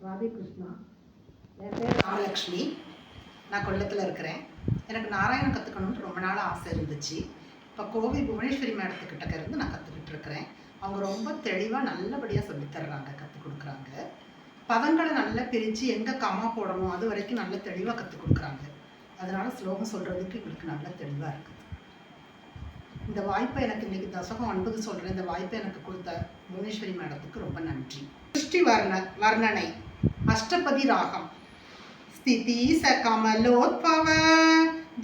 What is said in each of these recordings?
ராதே கிருஷ்ணா. என் பேர் ராமலக்ஷ்மி. நான் கொல்லத்தில் இருக்கிறேன். எனக்கு நாராயணம் கற்றுக்கணும்னு ரொம்ப நாள் ஆசை இருந்துச்சு. இப்போ கோவை புவனேஸ்வரி மேடத்துக்கிட்ட இருந்து நான் கற்றுக்கிட்டு இருக்கிறேன். அவங்க ரொம்ப தெளிவாக நல்லபடியாக சொல்லித்தர்றாங்க, கற்றுக் கொடுக்குறாங்க. பதங்களை நல்லா பிரித்து எங்கே கம்மா போடணும் அது வரைக்கும் நல்ல தெளிவாக கற்றுக் கொடுக்குறாங்க. அதனால் ஸ்லோகம் சொல்கிறதுக்கு எங்களுக்கு நல்ல தெளிவாக இருக்குது. இந்த வாய்ப்பை எனக்கு இன்றைக்கி தசகம் 9 சொல்கிறேன். இந்த வாய்ப்பை எனக்கு கொடுத்த புவனேஸ்வரி மேடத்துக்கு ரொம்ப நன்றி. சிருஷ்டி வர்ணனை அஷ்டபதி ராகம். ஸ்திதி ச கமலோத்பவ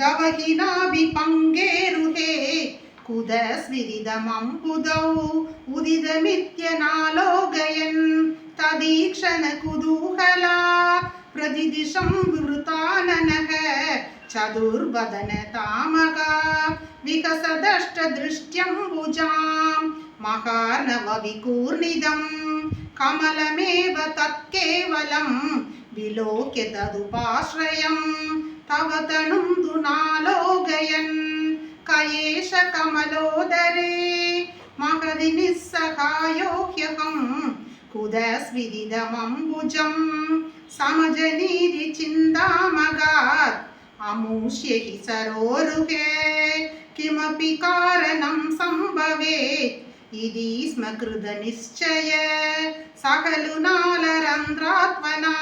தவஹினாபி பங்கேருஹே குத ஸ்விரிதமம் புதௌ உதிதமித்யநாலோகயன் ததீக்ஷண குதூஹலா பிரதிதிஷம் விவృతాனனக சதுர்வதன தாமகா விகசதஷ்ட திருஷ்ட்யம் புஜாம் மகார்ணவ விகூர்ணிதம் கமலமேவ தத்கேவலம் விலோக்ய ததுபாஸ்ரயம் தவ தனும் துநாலோகயன் கயேஷ கமலோதரே மகதி நிஸ்ஸகாயோஹ்யகம் குதஸ்விதிதமம்புஜம் சமஜநீதி சிந்தாமகாத் அமூஷ்ய ஹி சரோருகே கிமபி காரணம் சம்பவேத் இதி ஸ்ம கிருத நிச்சய சகலு நாலரந்திராத்வனா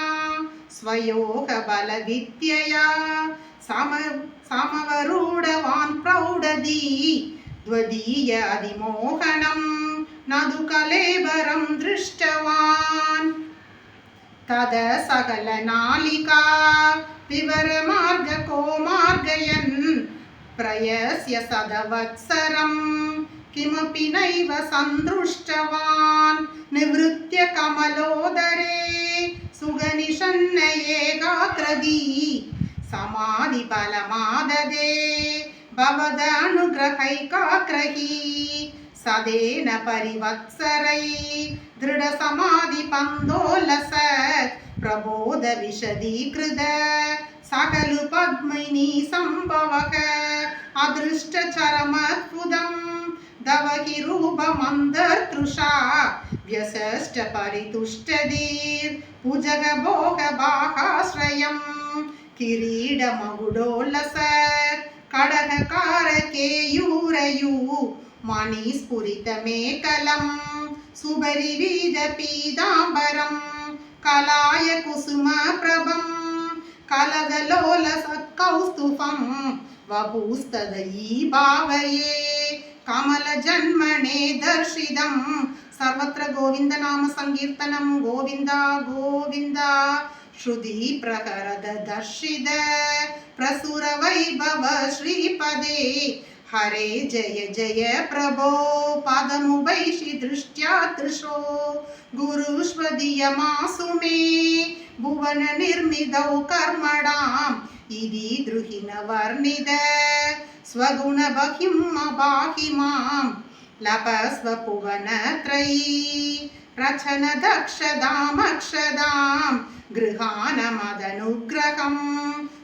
ஸ்வயோக பல வித்யயா சமவரூடவான் பிரௌடதி த்வதீய அதிமோகனம் நது கலேபரம் திருஷ்டவான் தத சகல நாளிகா விவர மார்க கோமார்கயன் பிரயஸ்ய சதவத்சரம் கிமபி நைவ சந்திருஷ்டவான் நிவ்ருத்ய கமலோதரே சுகனிஷன்ன ஏகாக்ரதி சமாதி பலமாததே பவத அனுகிரகைகாக்ரஹி சதேன பரிவத்சரை திருட சமாதி பந்தோலசத் பிரபோத விஷதீகிருத சகலு பத்மினி சம்பவக அதிருஷ்ட சரமத்புதம் தவகி ரூபமந்தர்த்ருஷா வியசஷ்ட பரிதுஷ்டதீர் புஜக போக பாகாஸ்ரயம் கிரீட மகுடோலசத் கடககார கேயூரயூ மணிஸ்புரித மேகலம் சுபரிவீத பீதாம்பரம் கலாய குசும பிரபம் கலகலோல சத்கௌஸ்துபம் வபூஸ்ததயீ பாவயே கமல ஜன்மனே தர்ஷிதம் சர்வத்ர கோவிந்த நாம சங்கீர்த்தனம் கோவிந்தா கோவிந்தா ஸ்ருதி பிரகரத தர்ஷித பிரசுர வைபவ ஸ்ரீபதே हरे जय जय प्रभो पादमुपैषि दृष्ट्या तृषो गुरुष्वदीयमासु मे भुवन निर्मिदौ कर्मणाम् इति द्रुहिण वर्णिद स्वगुण बहिम् अबाहि मां लपस्व पुवनत्रयी रचन दक्षदामक्षदां गृहानमदनुग्रहम्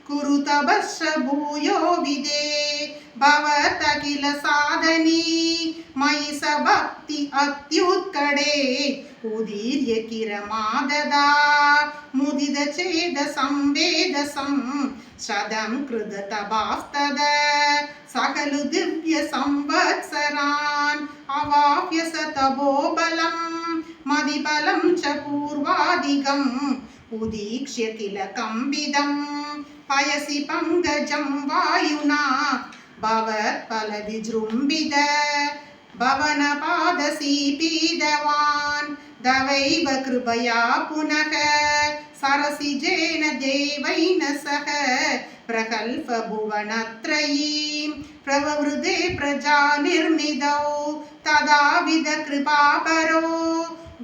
कुरुतबश्च भूयो विदे भवतकिल साधनी मयि स भक्ति अत्युत्कटे उदीर्य किरमाददा मुदिद चेद संवेदसं शदं कृदतभास्तद सकलु दिव्य संवत्सरान् अवाप्य स तपोबलं मदिबलं च पूर्वादिगम् उदीक्ष्य किल कम्बिदं पयसि पङ्कजं वायुना भवत्फल विजृम्भित भवनपादसीपीदवान् दवैव कृपया पुनः सरसिजेन देवैन सह प्रकल्प भुवनत्रयीं प्रववृदे प्रजा निर्मिदौ तदाविद कृपापरो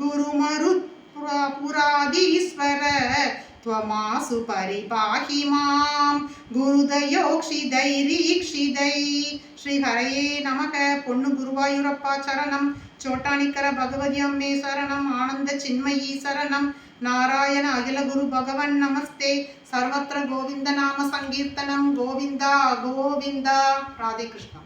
गुरुमरुत् पुराधीश्वर त्वमासु परिपाहि मां गुरुदयोक्षिदैरीक्षिदै श्री हरये नमः பொன்னு குருவாயூரப்பா சரணம் சோட்டானிக்கர பகவதி அம்மே சரணம் ஆனந்த சின்மயி சரணம் நாராயண அகில குரு பகவன் நமஸ்தே சர்வத்திர கோவிந்த நாம சங்கீர்த்தனம் கோவிந்தா கோவிந்தா ராதே கிருஷ்ணா.